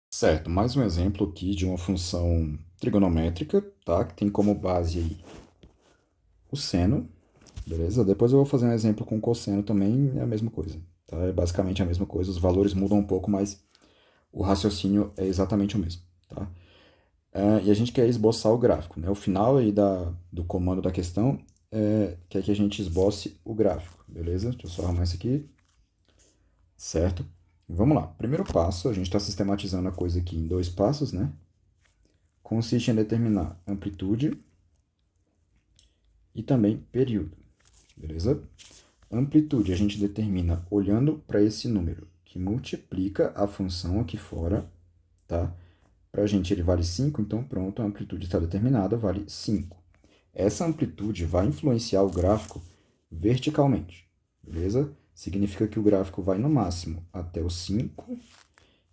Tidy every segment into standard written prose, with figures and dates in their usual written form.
Certo, mais um exemplo aqui de uma função trigonométrica, tá? Que tem como base aí o seno, beleza? Depois eu vou fazer um exemplo com cosseno também, é a mesma coisa, tá? É basicamente a mesma coisa, os valores mudam um pouco, mas o raciocínio é exatamente o mesmo, tá? E a gente quer esboçar o gráfico, né? O final aí do comando da questão quer que a gente esboce o gráfico, beleza? Deixa eu só arrumar isso aqui, certo? Vamos lá. Primeiro passo, a gente está sistematizando a coisa aqui em dois passos, né? Consiste em determinar amplitude e também período, beleza? Amplitude a gente determina olhando para esse número que multiplica a função aqui fora, tá? Para a gente ele vale 5, então pronto, a amplitude está determinada, vale 5. Essa amplitude vai influenciar o gráfico verticalmente, beleza? Significa que o gráfico vai no máximo até o 5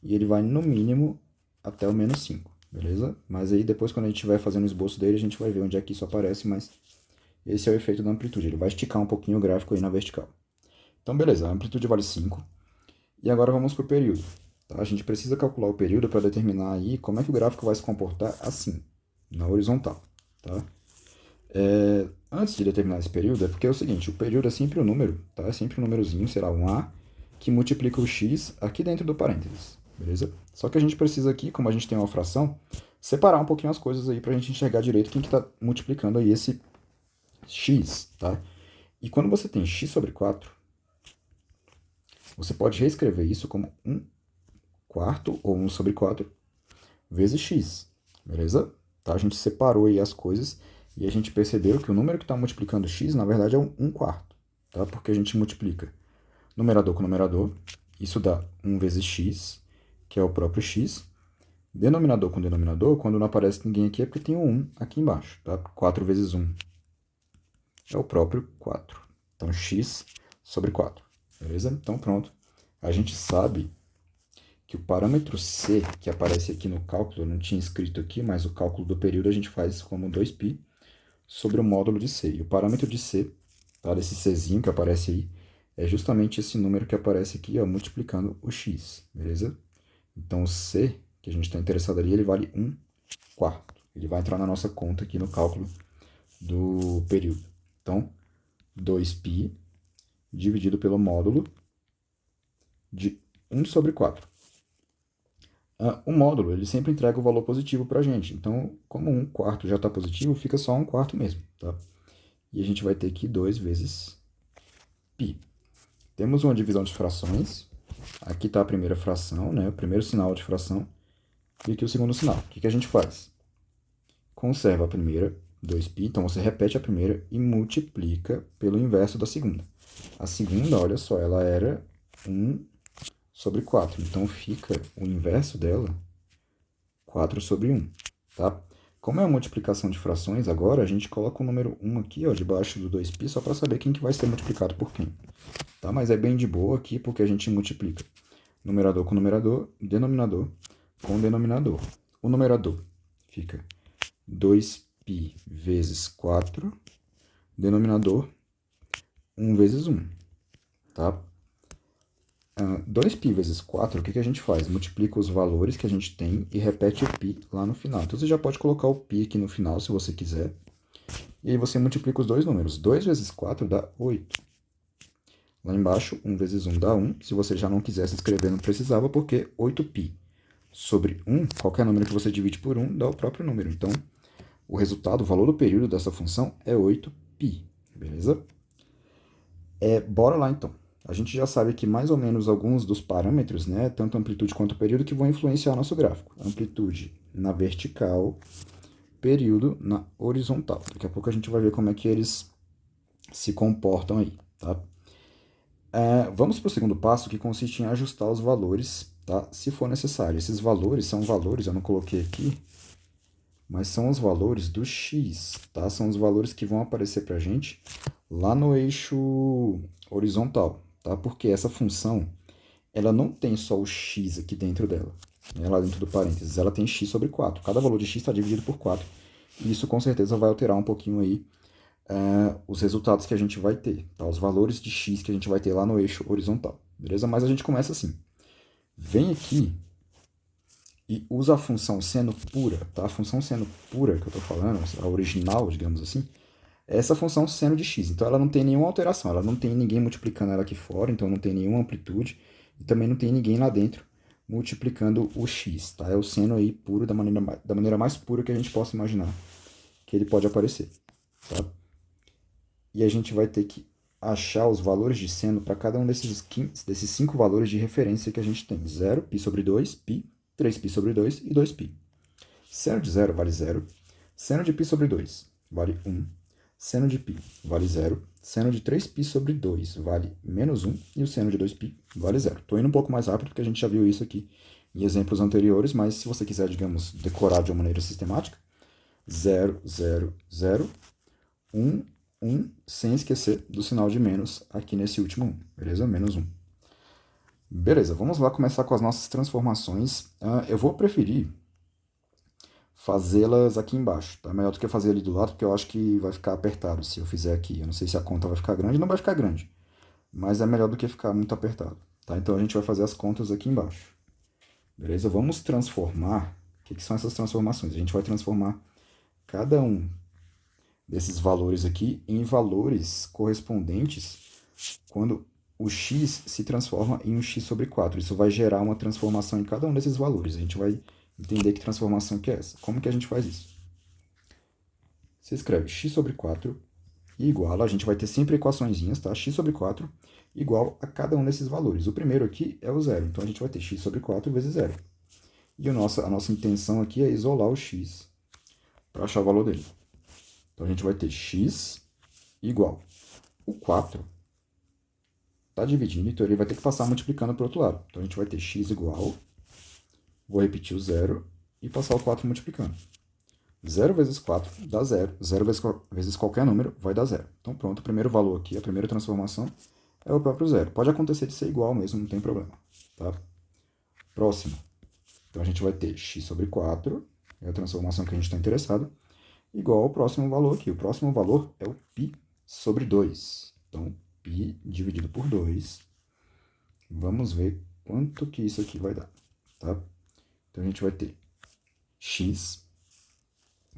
e ele vai no mínimo até o menos 5, beleza? Mas aí depois quando a gente estiver fazendo o esboço dele, a gente vai ver onde é que isso aparece, mas esse é o efeito da amplitude, ele vai esticar um pouquinho o gráfico aí na vertical. Então beleza, a amplitude vale 5. E agora vamos para o período. Tá? A gente precisa calcular o período para determinar aí como é que o gráfico vai se comportar assim, na horizontal. Tá? Antes de determinar esse período, é porque é o seguinte, o período é sempre um número, tá? É sempre um númerozinho, será um A, que multiplica o x aqui dentro do parênteses, beleza? Só que a gente precisa aqui, como a gente tem uma fração, separar um pouquinho as coisas aí para a gente enxergar direito quem que está multiplicando aí esse x, tá? E quando você tem x sobre 4, você pode reescrever isso como 1 quarto ou 1 sobre 4 vezes x, beleza? Tá? A gente separou aí as coisas e a gente percebeu que o número que está multiplicando x, na verdade, é um 1 quarto, tá? Porque a gente multiplica numerador com numerador, isso dá 1 vezes x, que é o próprio x. Denominador com denominador, quando não aparece ninguém aqui, é porque tem um 1 aqui embaixo, tá? 4 vezes 1 é o próprio 4. Então, x sobre 4, beleza? Então, pronto. A gente sabe que o parâmetro c, que aparece aqui no cálculo, eu não tinha escrito aqui, mas o cálculo do período a gente faz como 2π sobre o módulo de c. E o parâmetro de c, tá, desse czinho que aparece aí, é justamente esse número que aparece aqui, ó, multiplicando o x, beleza? Então, o c, que a gente está interessado ali, ele vale 1 quarto. Ele vai entrar na nossa conta aqui no cálculo do período. Então, 2π dividido pelo módulo de 1 sobre 4. O módulo ele sempre entrega o valor positivo para a gente. Então, como 1 quarto já está positivo, fica só 1 quarto mesmo. Tá? E a gente vai ter aqui 2 vezes π. Temos uma divisão de frações. Aqui está a primeira fração, né? O primeiro sinal de fração. E aqui o segundo sinal. O que a gente faz? Conserva a primeira, 2π. Então, você repete a primeira e multiplica pelo inverso da segunda. A segunda, olha só, ela era 1 sobre 4. Então, fica o inverso dela, 4 sobre 1, tá? Como é a multiplicação de frações, agora a gente coloca o número 1 aqui, ó, debaixo do 2π, só para saber quem que vai ser multiplicado por quem, tá? Mas é bem de boa aqui, porque a gente multiplica numerador com numerador, denominador com denominador. O numerador fica 2π vezes 4, denominador 1 vezes 1, tá? 2π vezes 4, o que a gente faz? Multiplica os valores que a gente tem e repete o π lá no final. Então, você já pode colocar o π aqui no final, se você quiser. E aí você multiplica os dois números. 2 vezes 4 dá 8. Lá embaixo, 1 vezes 1 dá 1. Se você já não quisesse escrever, não precisava, porque 8π sobre 1, qualquer número que você divide por 1, dá o próprio número. Então, o resultado, o valor do período dessa função é 8π, beleza? Bora lá então. A gente já sabe aqui mais ou menos alguns dos parâmetros, né, tanto amplitude quanto período, que vão influenciar nosso gráfico. Amplitude na vertical, período na horizontal. Daqui a pouco a gente vai ver como é que eles se comportam aí, tá? Vamos para o segundo passo, que consiste em ajustar os valores, tá, se for necessário. Esses valores são valores, eu não coloquei aqui, mas são os valores do x, tá? São os valores que vão aparecer para a gente lá no eixo horizontal, tá? Porque essa função, ela não tem só o x aqui dentro dela, né? Lá dentro do parênteses, ela tem x sobre 4. Cada valor de x está dividido por 4. E isso com certeza vai alterar um pouquinho aí os resultados que a gente vai ter, tá? Os valores de x que a gente vai ter lá no eixo horizontal, beleza? Mas a gente começa assim. Vem aqui e usa a função seno pura, tá? A função seno pura que eu estou falando, a original, digamos assim, é essa função seno de x. Então ela não tem nenhuma alteração, ela não tem ninguém multiplicando ela aqui fora, então não tem nenhuma amplitude, e também não tem ninguém lá dentro multiplicando o x, tá? É o seno aí puro da maneira mais pura que a gente possa imaginar que ele pode aparecer, tá? E a gente vai ter que achar os valores de seno para cada um desses 5 valores de referência que a gente tem. 0, π sobre 2, π, 3π sobre 2 e 2π. Seno de 0 vale 0. Seno de π sobre 2 vale 1. Seno de π vale 0. Seno de 3π sobre 2 vale menos 1. E o seno de 2π vale 0. Estou indo um pouco mais rápido porque a gente já viu isso aqui em exemplos anteriores, mas se você quiser, digamos, decorar de uma maneira sistemática, 0, 0, 0, 1, 1, sem esquecer do sinal de menos aqui nesse último 1, beleza? Menos 1. Beleza, vamos lá começar com as nossas transformações. Eu vou preferir fazê-las aqui embaixo, tá? Melhor do que fazer ali do lado, porque eu acho que vai ficar apertado se eu fizer aqui. Eu não sei se a conta vai ficar grande, não vai ficar grande, mas é melhor do que ficar muito apertado, tá? Então a gente vai fazer as contas aqui embaixo, beleza? Vamos transformar. O que são essas transformações? A gente vai transformar cada um desses valores aqui em valores correspondentes quando o x se transforma em um x sobre 4. Isso vai gerar uma transformação em cada um desses valores. A gente vai entender que transformação que é essa. Como que a gente faz isso? Você escreve x sobre 4 e igual, a gente vai ter sempre equaçõezinhas, tá? X sobre 4 igual a cada um desses valores. O primeiro aqui é o zero, então a gente vai ter x sobre 4 vezes zero. E a nossa intenção aqui é isolar o x para achar o valor dele. Então a gente vai ter x igual. O 4 está dividindo, então ele vai ter que passar multiplicando para o outro lado. Então a gente vai ter x igual, vou repetir o 0 e passar o 4 multiplicando. 0 vezes 4 dá 0. 0 vezes qualquer número vai dar 0. Então pronto, o primeiro valor aqui, a primeira transformação, é o próprio zero. Pode acontecer de ser igual mesmo, não tem problema. Tá? Próximo. Então a gente vai ter x sobre 4, é a transformação que a gente está interessado, igual ao próximo valor aqui. O próximo valor é o π sobre 2. Então, π dividido por 2. Vamos ver quanto que isso aqui vai dar. Tá? Então, a gente vai ter x,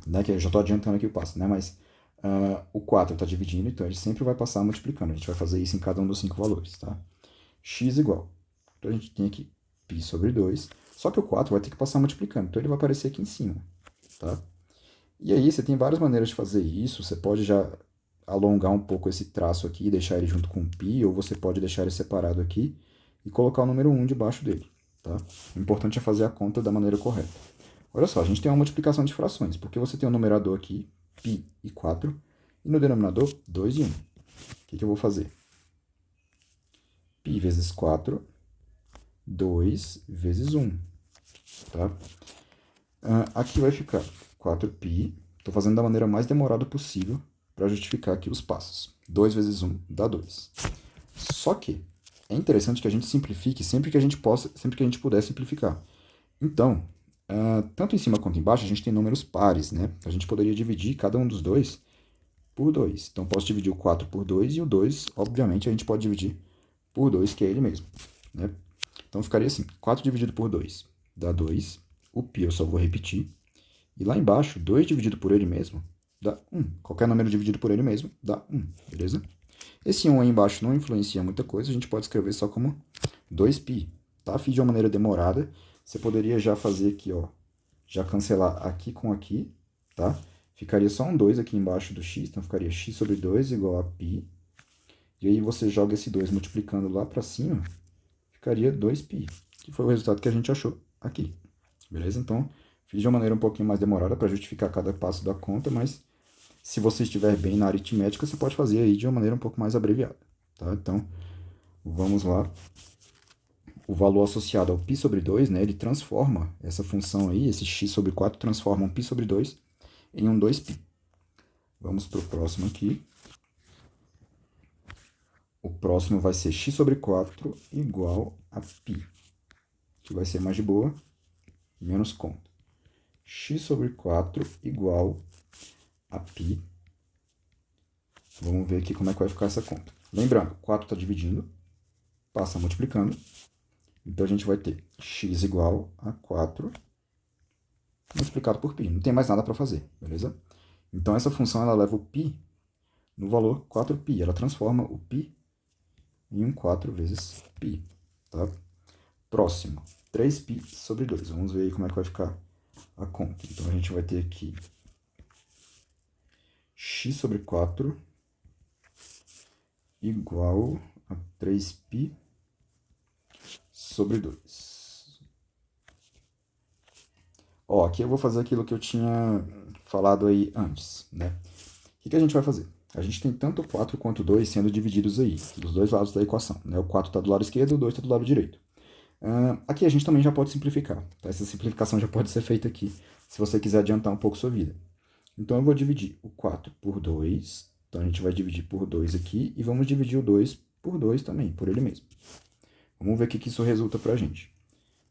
né, que eu já estou adiantando aqui o passo, né, mas o 4 está dividindo, então ele sempre vai passar multiplicando. A gente vai fazer isso em cada um dos 5 valores. Tá? X igual. Então, a gente tem aqui π sobre 2. Só que o 4 vai ter que passar multiplicando, então ele vai aparecer aqui em cima. Tá? E aí você tem várias maneiras de fazer isso. Você pode já alongar um pouco esse traço aqui e deixar ele junto com o π, ou você pode deixar ele separado aqui e colocar o número 1 debaixo dele. Tá? O importante é fazer a conta da maneira correta. Olha só, a gente tem uma multiplicação de frações, porque você tem um numerador aqui, π e 4, e no denominador 2 e 1. O que eu vou fazer? π vezes 4, 2 vezes 1. Tá? Aqui vai ficar 4π. Estou fazendo da maneira mais demorada possível para justificar aqui os passos. 2 vezes 1 dá 2. Só que é interessante que a gente simplifique sempre que a gente puder simplificar. Então, tanto em cima quanto embaixo, a gente tem números pares, né? A gente poderia dividir cada um dos dois por 2. Então, posso dividir o 4 por 2 e o 2, obviamente, a gente pode dividir por 2, que é ele mesmo. Né? Então, ficaria assim, 4 dividido por 2 dá 2. O π eu só vou repetir. E lá embaixo, 2 dividido por ele mesmo dá 1. Qualquer número dividido por ele mesmo dá 1, beleza? Esse 1 aí embaixo não influencia muita coisa, a gente pode escrever só como 2π. Tá? Fiz de uma maneira demorada. Você poderia já fazer aqui, ó, já cancelar aqui com aqui, tá? Ficaria só um 2 aqui embaixo do x, então ficaria x sobre 2 igual a π. E aí você joga esse 2 multiplicando lá para cima, ficaria 2π, que foi o resultado que a gente achou aqui. Beleza? Então, fiz de uma maneira um pouquinho mais demorada para justificar cada passo da conta, mas se você estiver bem na aritmética, você pode fazer aí de uma maneira um pouco mais abreviada. Tá? Então, vamos lá. O valor associado ao π sobre 2, né, ele transforma essa função aí, esse x sobre 4 transforma um π sobre 2 em um 2π. Vamos para o próximo aqui. O próximo vai ser x sobre 4 igual a π, que vai ser mais de boa, menos conta. X sobre 4 igual a π. Vamos ver aqui como é que vai ficar essa conta. Lembrando, 4 está dividindo, passa multiplicando. Então, a gente vai ter x igual a 4 multiplicado por π. Não tem mais nada para fazer, beleza? Então, essa função ela leva o π no valor 4π. Ela transforma o π em um 4 vezes π, tá? Próximo, 3π sobre 2. Vamos ver aí como é que vai ficar a conta. Então, a gente vai ter aqui x sobre 4 igual a 3π sobre 2. Ó, aqui eu vou fazer aquilo que eu tinha falado aí antes, né? O que a gente vai fazer? A gente tem tanto o 4 quanto o 2 sendo divididos aí, dos dois lados da equação, né? O 4 está do lado esquerdo e o 2 está do lado direito. Aqui a gente também já pode simplificar, tá? Essa simplificação já pode ser feita aqui, se você quiser adiantar um pouco sua vida. Então, eu vou dividir o 4 por 2. Então, a gente vai dividir por 2 aqui. E vamos dividir o 2 por 2 também, por ele mesmo. Vamos ver o que isso resulta para a gente.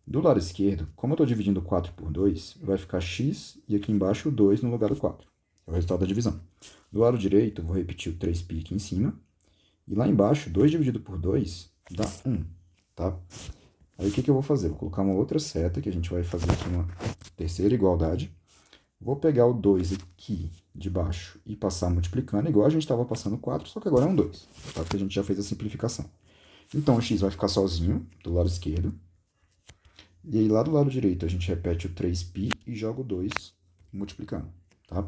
Do lado esquerdo, como eu estou dividindo 4 por 2, vai ficar x e aqui embaixo o 2 no lugar do 4. É o resultado da divisão. Do lado direito, eu vou repetir o 3π aqui em cima. E lá embaixo, 2 dividido por 2 dá 1, tá? Aí, o que eu vou fazer? Vou colocar uma outra seta, que a gente vai fazer aqui uma terceira igualdade. Vou pegar o 2 aqui de baixo e passar multiplicando, igual a gente estava passando 4, só que agora é um 2, tá? Porque a gente já fez a simplificação. Então, o x vai ficar sozinho, do lado esquerdo. E aí, lá do lado direito, a gente repete o 3π e joga o 2 multiplicando, tá?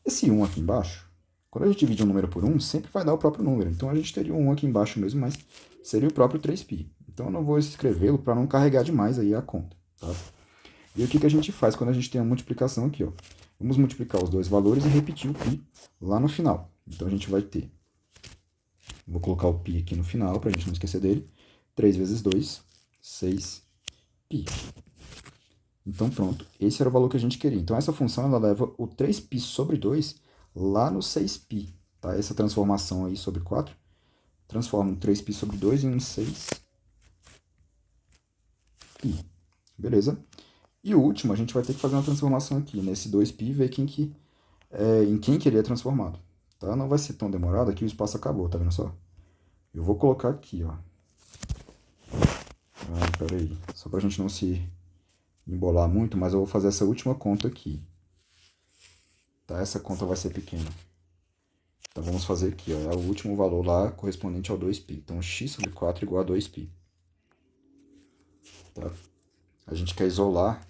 Esse 1 aqui embaixo, quando a gente divide um número por 1, sempre vai dar o próprio número. Então, a gente teria um 1 aqui embaixo mesmo, mas seria o próprio 3π. Então, eu não vou escrevê-lo para não carregar demais aí a conta, tá? E o que a gente faz quando a gente tem a multiplicação aqui, ó? Vamos multiplicar os dois valores e repetir o π lá no final. Então, a gente vai ter... Vou colocar o π aqui no final, para a gente não esquecer dele. 3 vezes 2, 6π. Então, pronto. Esse era o valor que a gente queria. Então, essa função ela leva o 3π sobre 2 lá no 6π. Tá? Essa transformação aí sobre 4 transforma um 3π sobre 2 em um 6π. Beleza? E o último, a gente vai ter que fazer uma transformação aqui, nesse 2π, e ver em quem que ele é transformado. Tá? Não vai ser tão demorado, aqui o espaço acabou, tá vendo só? Eu vou colocar aqui, ó. Pera aí, só pra gente não se embolar muito, mas eu vou fazer essa última conta aqui. Tá? Essa conta vai ser pequena. Então vamos fazer aqui, ó, é o último valor lá correspondente ao 2π. Então x sobre 4 igual a 2π. Tá? A gente quer isolar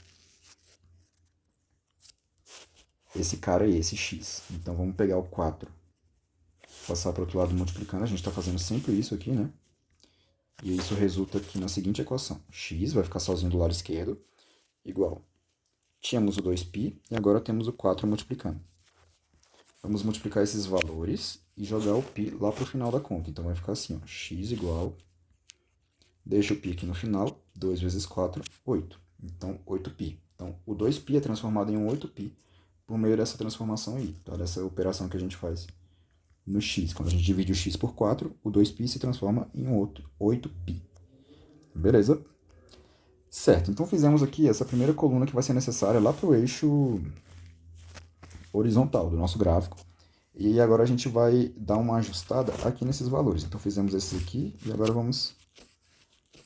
esse cara aí, esse x. Então, vamos pegar o 4, passar para o outro lado multiplicando. A gente está fazendo sempre isso aqui, né? E isso resulta aqui na seguinte equação. X vai ficar sozinho do lado esquerdo, igual. Tínhamos o 2π e agora temos o 4 multiplicando. Vamos multiplicar esses valores e jogar o π lá para o final da conta. Então, vai ficar assim, ó, x igual... Deixa o π aqui no final, 2 vezes 4, 8. Então, 8π. Então, o 2π é transformado em um 8π por meio dessa transformação aí, tá? Dessa operação que a gente faz no x. Quando a gente divide o x por 4, o 2π se transforma em um outro 8π. Beleza? Certo, então fizemos aqui essa primeira coluna que vai ser necessária lá para o eixo horizontal do nosso gráfico. E agora a gente vai dar uma ajustada aqui nesses valores. Então fizemos esse aqui e agora vamos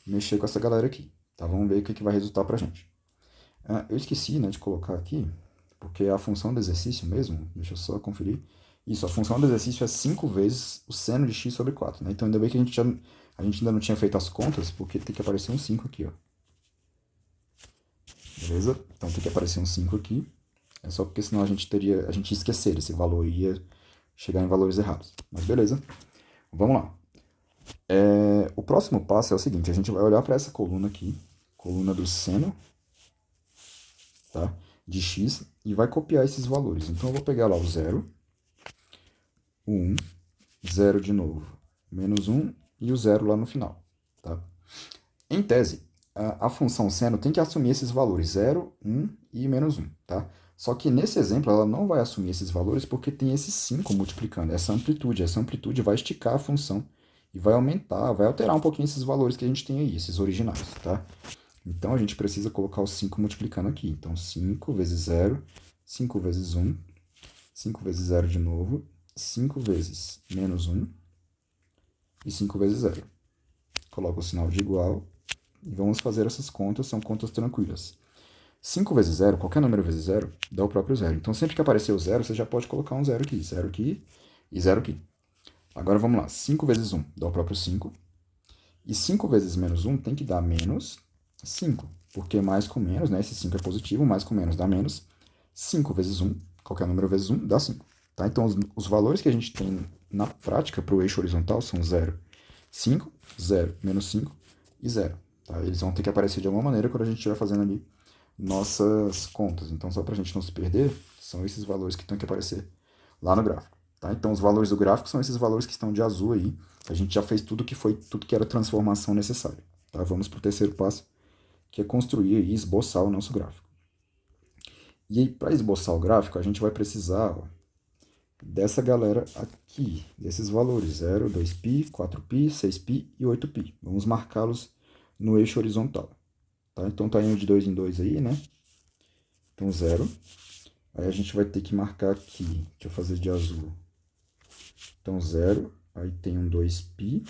mexer com essa galera aqui. Tá? Vamos ver o que vai resultar para a gente. Eu esqueci, né, de colocar aqui, porque a função do exercício mesmo, deixa eu só conferir. Isso, a função do exercício é 5 vezes o seno de x sobre 4. Né? Então, ainda bem que a gente ainda não tinha feito as contas, porque tem que aparecer um 5 aqui, ó. Beleza? Então, tem que aparecer um 5 aqui. É só porque senão a gente ia esquecer esse valor e ia chegar em valores errados. Mas beleza. Vamos lá. O próximo passo é o seguinte, a gente vai olhar para essa coluna aqui, coluna do seno, tá? De x, e vai copiar esses valores. Então, eu vou pegar lá o 0, o 1, 0 de novo, menos 1 e o 0 lá no final. Tá? Em tese, a função seno tem que assumir esses valores 0, 1 e menos 1. Tá? Só que nesse exemplo ela não vai assumir esses valores porque tem esse 5 multiplicando, essa amplitude. Essa amplitude vai esticar a função e vai aumentar, vai alterar um pouquinho esses valores que a gente tem aí, esses originais. Tá? Então a gente precisa colocar o 5 multiplicando aqui. Então 5 vezes 0, 5 vezes 1, 5 vezes 0 de novo, 5 vezes menos 1 e 5 vezes 0. Coloco o sinal de igual e vamos fazer essas contas, são contas tranquilas. 5 vezes zero, qualquer número vezes zero, dá o próprio zero. Então, sempre que aparecer o zero, você já pode colocar um zero aqui e zero aqui. Agora, vamos lá. 5 vezes 1 dá o próprio 5. E 5 vezes menos 1 tem que dar menos 5. Porque mais com menos, né? Esse 5 é positivo, mais com menos dá menos. 5 vezes 1, qualquer número vezes 1, dá 5. Tá? Então, os valores que a gente tem na prática para o eixo horizontal são 0, 5, 0, menos 5 e 0. Tá? Eles vão ter que aparecer de alguma maneira quando a gente estiver fazendo ali nossas contas. Então, só para a gente não se perder, são esses valores que têm que aparecer lá no gráfico. Tá? Então, os valores do gráfico são esses valores que estão de azul aí. A gente já fez tudo que era transformação necessária. Tá? Vamos para o terceiro passo, que é construir e esboçar o nosso gráfico. E aí, para esboçar o gráfico, a gente vai precisar, ó, dessa galera aqui, desses valores, 0, 2π, 4π, 6π e 8π. Vamos marcá-los no eixo horizontal. Tá? Então, tá indo de 2 em 2 aí, né? Então, 0. Aí a gente vai ter que marcar aqui, deixa eu fazer de azul. Então, 0, aí tem um 2π,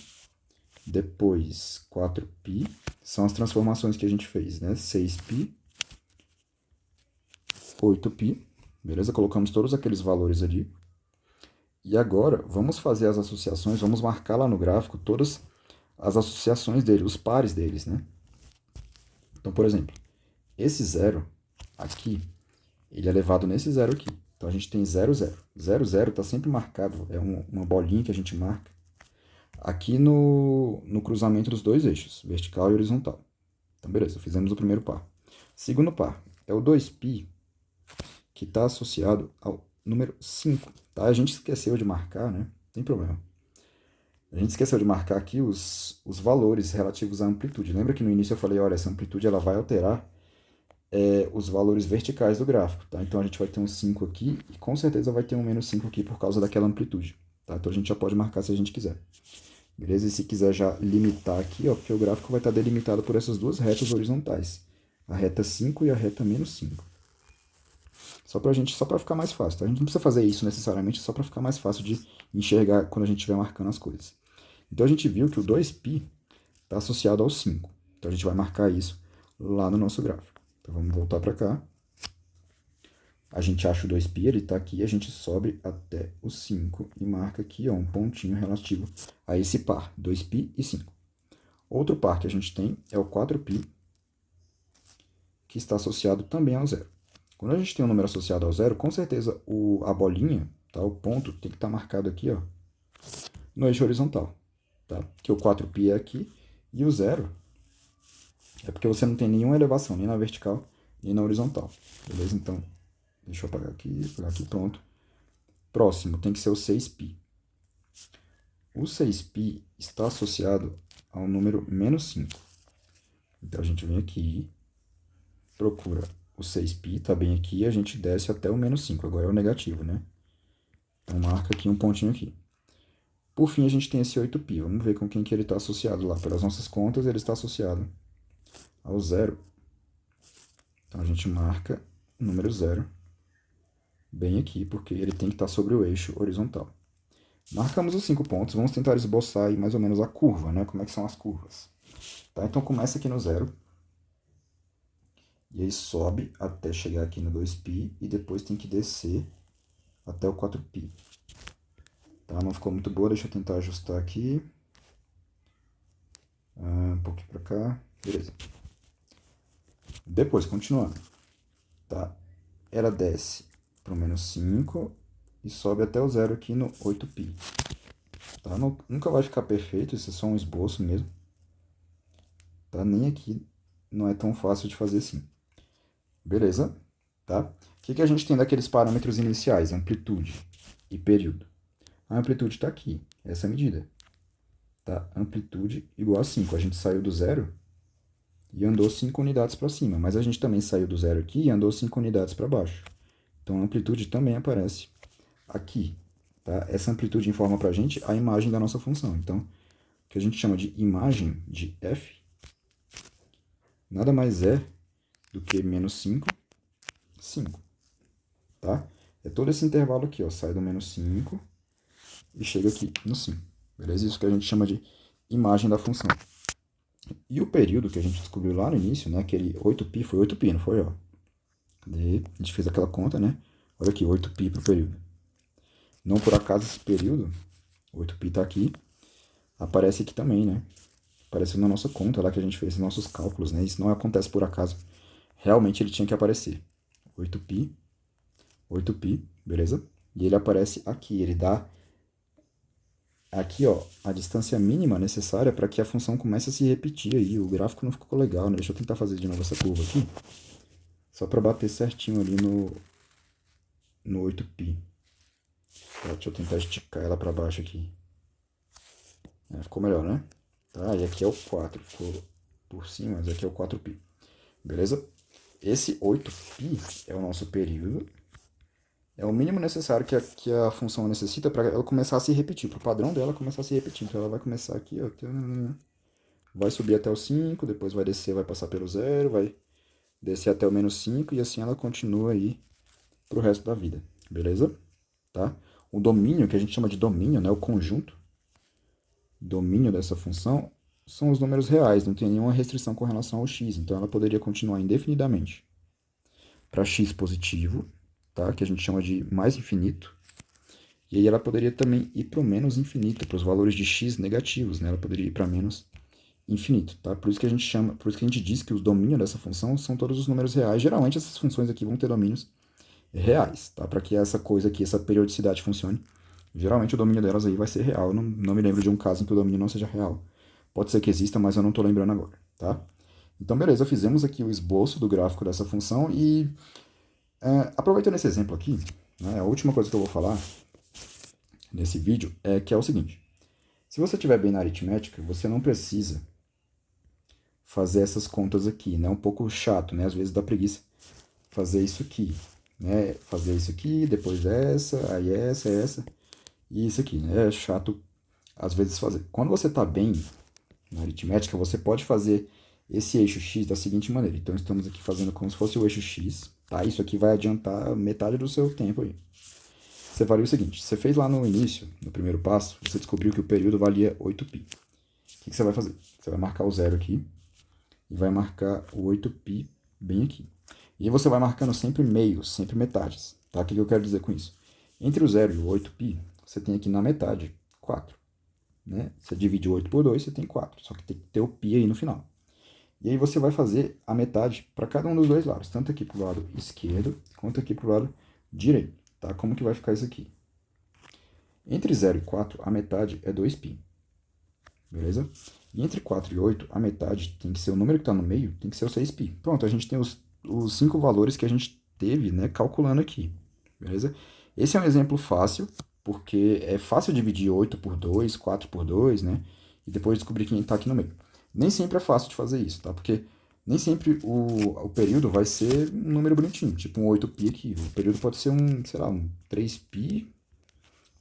depois 4π, são as transformações que a gente fez, né? 6π, 8π, beleza? Colocamos todos aqueles valores ali. E agora, vamos fazer as associações, vamos marcar lá no gráfico todas as associações dele, os pares deles, né? Então, por exemplo, esse 0 aqui, ele é levado nesse 0 aqui. Então, a gente tem 0, 0. 0, 0 está sempre marcado, é uma bolinha que a gente marca aqui no cruzamento dos dois eixos, vertical e horizontal. Então, beleza, fizemos o primeiro par. Segundo par é o 2π, que está associado ao número 5. Tá? A gente esqueceu de marcar, né? Não tem problema. A gente esqueceu de marcar aqui os valores relativos à amplitude. Lembra que no início eu falei, olha, essa amplitude ela vai alterar os valores verticais do gráfico. Tá? Então a gente vai ter um 5 aqui e com certeza vai ter um menos 5 aqui por causa daquela amplitude. Tá? Então a gente já pode marcar se a gente quiser. Beleza? E se quiser já limitar aqui, ó, porque o gráfico vai estar delimitado por essas duas retas horizontais. A reta 5 e a reta menos 5. Só para ficar mais fácil, tá? A gente não precisa fazer isso necessariamente, só para ficar mais fácil de enxergar quando a gente estiver marcando as coisas. Então a gente viu que o 2π está associado ao 5. Então a gente vai marcar isso lá no nosso gráfico. Então vamos voltar para cá. A gente acha o 2π, ele está aqui, a gente sobe até o 5 e marca aqui, ó, um pontinho relativo a esse par, 2π e 5. Outro par que a gente tem é o 4π, que está associado também ao 0. Quando a gente tem um número associado ao 0, com certeza a bolinha, tá, o ponto, tem que estar marcado aqui, ó, no eixo horizontal. Tá? Que o 4π é aqui e o 0 é porque você não tem nenhuma elevação, nem na vertical, nem na horizontal. Beleza? Então, deixa eu apagar aqui, pronto. Próximo tem que ser o 6π. O 6π está associado ao número menos 5. Então, a gente vem aqui, procura o 6π, tá bem aqui, e a gente desce até o menos 5. Agora é o negativo, né? Então, marca aqui um pontinho aqui. Por fim, a gente tem esse 8π. Vamos ver com quem que ele está associado lá. Pelas nossas contas, ele está associado ao 0. Então, a gente marca o número 0 bem aqui, porque ele tem que estar sobre o eixo horizontal. Marcamos os 5 pontos. Vamos tentar esboçar aí mais ou menos a curva, né? Como é que são as curvas. Tá? Então, começa aqui no 0. E aí sobe até chegar aqui no 2π. E depois tem que descer até o 4π. Tá? Não ficou muito boa, deixa eu tentar ajustar aqui. Um pouquinho para cá. Beleza. Depois, continuando. Tá? Ela desce para o menos 5 e sobe até o 0 aqui no 8π. Tá? Nunca vai ficar perfeito, isso é só um esboço mesmo. Tá? Nem aqui não é tão fácil de fazer assim. Beleza? Tá? O que a gente tem daqueles parâmetros iniciais? Amplitude e período. A amplitude está aqui, essa medida. Tá? Amplitude igual a 5. A gente saiu do 0 e andou 5 unidades para cima. Mas a gente também saiu do 0 aqui e andou 5 unidades para baixo. Então, a amplitude também aparece aqui. Tá? Essa amplitude informa para a gente a imagem da nossa função. Então, o que a gente chama de imagem de f nada mais é do que menos 5, 5. Tá? É todo esse intervalo aqui, ó, sai do menos 5 e chega aqui no 5. Beleza? Isso que a gente chama de imagem da função. E o período que a gente descobriu lá no início, né, aquele 8π, foi 8π, não foi? Ó? Cadê? A gente fez aquela conta, né? Olha aqui, 8π para o período. Não por acaso esse período, 8π está aqui, aparece aqui também, né? Apareceu na nossa conta lá que a gente fez os nossos cálculos, né? Isso não acontece por acaso. Realmente ele tinha que aparecer. 8π, 8π, beleza? E ele aparece aqui, ele dá aqui, ó, a distância mínima necessária para que a função comece a se repetir aí. O gráfico não ficou legal, né? Deixa eu tentar fazer de novo essa curva aqui. Só para bater certinho ali no 8π. Tá, deixa eu tentar esticar ela para baixo aqui. Ficou melhor, né? Tá, e aqui é o 4. Ficou por cima, mas aqui é o 4π. Beleza? Esse 8π é o nosso período. É o mínimo necessário que a função necessita para ela começar a se repetir, para o padrão dela começar a se repetir. Então ela vai começar aqui, ó, vai subir até o 5, depois vai descer, vai passar pelo 0, vai descer até o -5 e assim ela continua aí para o resto da vida. Beleza? Tá? O domínio, que a gente chama de domínio, né, o conjunto, domínio dessa função, são os números reais, não tem nenhuma restrição com relação ao x, então ela poderia continuar indefinidamente para x positivo, tá? Que a gente chama de mais infinito, e aí ela poderia também ir para o menos infinito, para os valores de x negativos, né? Ela poderia ir para menos infinito, tá? Por isso que a gente diz que os domínios dessa função são todos os números reais. Geralmente essas funções aqui vão ter domínios reais, tá? Para que essa coisa aqui, essa periodicidade funcione. Geralmente o domínio delas aí vai ser real. Eu não me lembro de um caso em que o domínio não seja real. Pode ser que exista, mas eu não estou lembrando agora, tá? Então, beleza, fizemos aqui o esboço do gráfico dessa função e aproveitando esse exemplo aqui, né, a última coisa que eu vou falar nesse vídeo é que é o seguinte. Se você estiver bem na aritmética, você não precisa fazer essas contas aqui, né? É um pouco chato, né? Às vezes dá preguiça fazer isso aqui, né? Fazer isso aqui, depois essa, aí essa e isso aqui, né? É chato às vezes fazer. Quando você está bem na aritmética, você pode fazer esse eixo x da seguinte maneira. Então, estamos aqui fazendo como se fosse o eixo x, tá? Isso aqui vai adiantar metade do seu tempo aí. Você faria o seguinte, você fez lá no início, no primeiro passo, você descobriu que o período valia 8π. O que você vai fazer? Você vai marcar o 0 aqui e vai marcar o 8π bem aqui. E você vai marcando sempre meios, sempre metades, tá? O que eu quero dizer com isso? Entre o 0 e o 8π, você tem aqui na metade 4. Né? Você divide 8 por 2, você tem 4. Só que tem que ter o π aí no final. E aí você vai fazer a metade para cada um dos dois lados, tanto aqui para o lado esquerdo, quanto aqui para o lado direito. Tá? Como que vai ficar isso aqui? Entre 0 e 4, a metade é 2π. Beleza? E entre 4 e 8, a metade tem que ser o número que está no meio, tem que ser o 6π. Pronto, a gente tem os 5 valores que a gente teve, né, calculando aqui. Beleza? Esse é um exemplo fácil, porque é fácil dividir 8 por 2, 4 por 2, né? E depois descobrir quem está aqui no meio. Nem sempre é fácil de fazer isso, tá? Porque nem sempre o período vai ser um número bonitinho, tipo um 8π aqui. O período pode ser sei lá, um 3π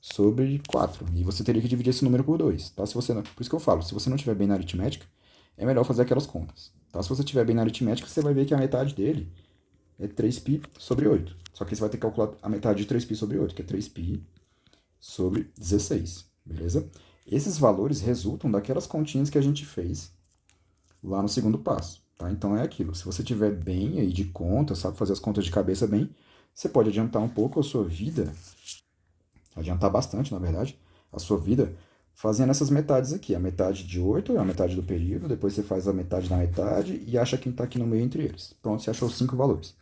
sobre 4. E você teria que dividir esse número por 2, tá? Se você não, por isso que eu falo, se você não estiver bem na aritmética, é melhor fazer aquelas contas, tá? Se você estiver bem na aritmética, você vai ver que a metade dele é 3π sobre 8. Só que você vai ter que calcular a metade de 3π sobre 8, que é 3π sobre 16, beleza? Esses valores resultam daquelas continhas que a gente fez lá no segundo passo, tá? Então é aquilo, se você estiver bem aí de conta, sabe fazer as contas de cabeça bem, você pode adiantar um pouco a sua vida, adiantar bastante, na verdade, a sua vida, fazendo essas metades aqui. A metade de 8 é a metade do período, depois você faz a metade da metade e acha quem está aqui no meio entre eles. Pronto, você achou os 5 valores.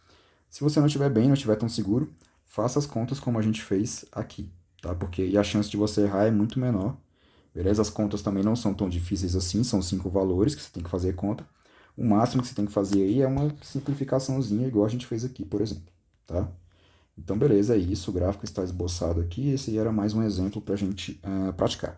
Se você não estiver bem, não estiver tão seguro, faça as contas como a gente fez aqui, tá? Porque e a chance de você errar é muito menor, beleza? As contas também não são tão difíceis assim, são 5 valores que você tem que fazer conta. O máximo que você tem que fazer aí é uma simplificaçãozinha, igual a gente fez aqui, por exemplo, tá? Então, beleza, é isso. O gráfico está esboçado aqui. Esse era mais um exemplo para a gente praticar.